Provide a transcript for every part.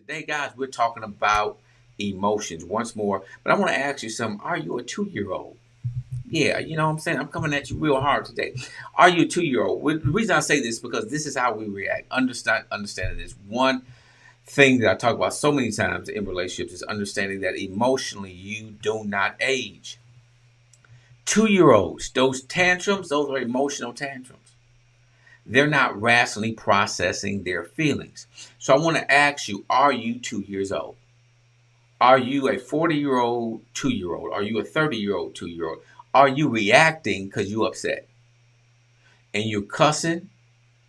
Today, guys, we're talking about emotions once more. But I want to ask you something. Are you a 2-year-old? Yeah, you know what I'm saying? I'm coming at you real hard today. Are you a 2-year-old? The reason I say this is because this is how we react. Understanding this. One thing that I talk about so many times in relationships is understanding that emotionally you do not age. 2-year-olds, those tantrums, those are emotional tantrums. They're not rationally processing their feelings. So I want to ask you, are you 2 years old? Are you a 40-year-old 2-year-old? Are you a 30-year-old 2-year-old? Are you reacting because you're upset? And you're cussing,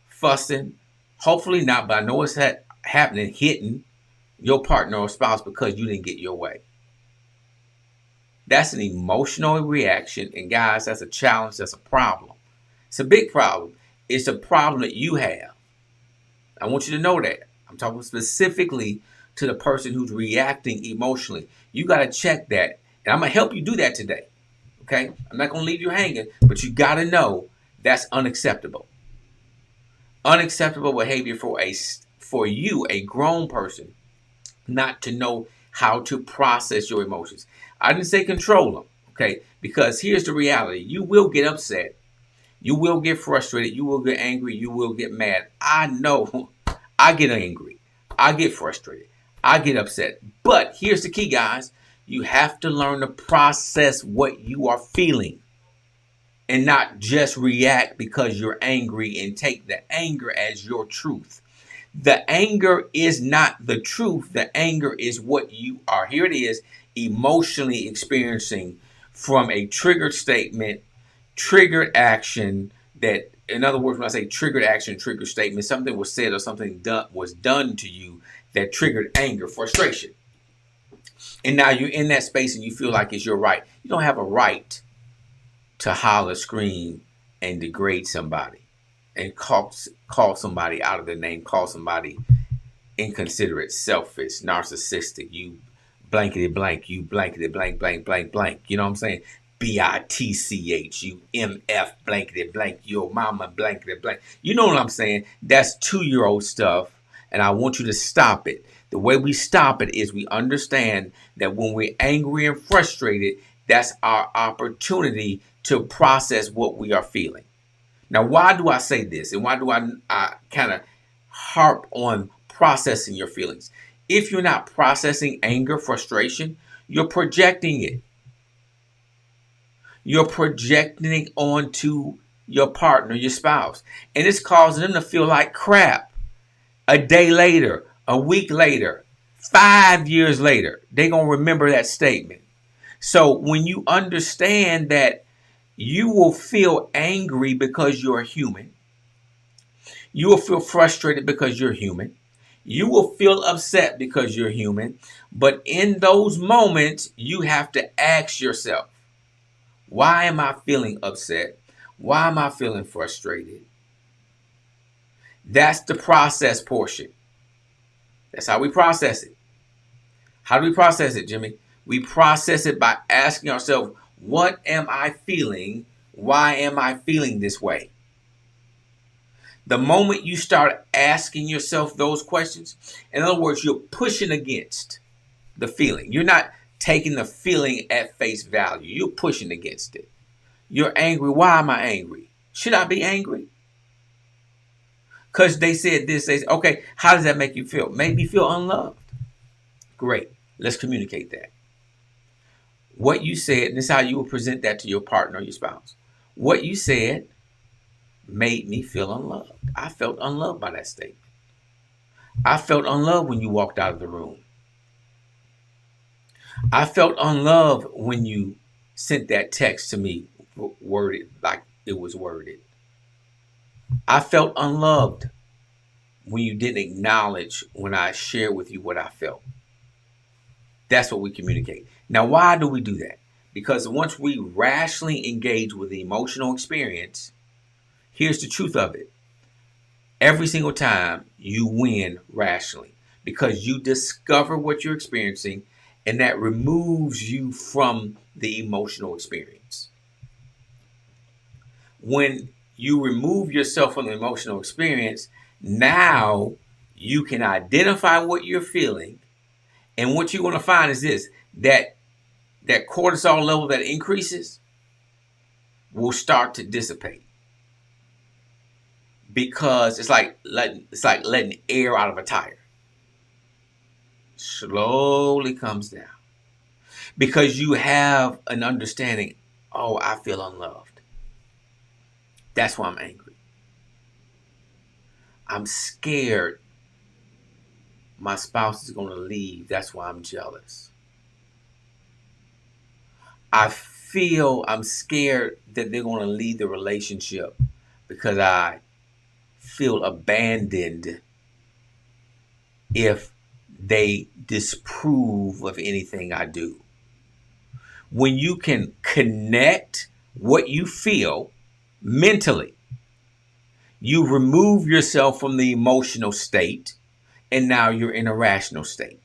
fussing, hopefully not, but I know it's happening, hitting your partner or spouse because you didn't get your way. That's an emotional reaction. And guys, that's a challenge. That's a problem. It's a big problem. It's a problem that you have. I want you to know that. I'm talking specifically to the person who's reacting emotionally. You got to check that. And I'm going to help you do that today. Okay? I'm not going to leave you hanging, but you got to know that's unacceptable. Unacceptable behavior for you, a grown person, not to know how to process your emotions. I didn't say control them, okay? Because here's the reality. You will get upset. You will get frustrated. You will get angry. You will get mad. I know I get angry. I get frustrated. I get upset. But here's the key, guys. You have to learn to process what you are feeling and not just react because you're angry and take the anger as your truth. The anger is not the truth. The anger is what you are. Here it is, emotionally experiencing from a triggered statement, triggered action that, in other words, when I say triggered action, triggered statement, something was said or something was done to you that triggered anger, frustration. And now you're in that space and you feel like it's your right. You don't have a right to holler, scream, and degrade somebody and call somebody out of their name, call somebody inconsiderate, selfish, narcissistic, you blankety blank, you blankety blank, blank, blank, blank. You know what I'm saying? BITCH, you MF blankety blank, your mama blankety blank. You know what I'm saying? That's 2-year-old stuff, and I want you to stop it. The way we stop it is we understand that when we're angry and frustrated, that's our opportunity to process what we are feeling. Now, why do I say this? And why do I kind of harp on processing your feelings? If you're not processing anger, frustration, you're projecting it. You're projecting it onto your partner, your spouse. And it's causing them to feel like crap. A day later, a week later, 5 years later, they're going to remember that statement. So when you understand that you will feel angry because you're human. You will feel frustrated because you're human. You will feel upset because you're human. But in those moments, you have to ask yourself, why am I feeling upset? Why am I feeling frustrated? That's the process portion. That's how we process it. How do we process it, Jimmy? We process it by asking ourselves, what am I feeling? Why am I feeling this way? The moment you start asking yourself those questions, in other words, you're pushing against the feeling. You're not taking the feeling at face value. You're pushing against it. You're angry. Why am I angry? Should I be angry? Because they said this. They said, okay, how does that make you feel? Make me feel unloved. Great. Let's communicate that. What you said, and this is how you will present that to your partner or your spouse. What you said made me feel unloved. I felt unloved by that statement. I felt unloved when you walked out of the room. I felt unloved when you sent that text to me worded like it was worded. I felt unloved when you didn't acknowledge when I shared with you what I felt. That's what we communicate. Now, why do we do that? Because once we rationally engage with the emotional experience, here's the truth of it. Every single time you win rationally because you discover what you're experiencing and that removes you from the emotional experience. When you remove yourself from the emotional experience, now you can identify what you're feeling, and what you're going to find is this, that cortisol level that increases will start to dissipate, because it's like letting air out of a tire. Slowly comes down, because you have an understanding. Oh, I feel unloved. That's why I'm angry. I'm scared my spouse is going to leave. That's why I'm jealous. I'm scared that they're going to leave the relationship because I feel abandoned if they disapprove of anything I do. When you can connect what you feel mentally, you remove yourself from the emotional state, and now you're in a rational state.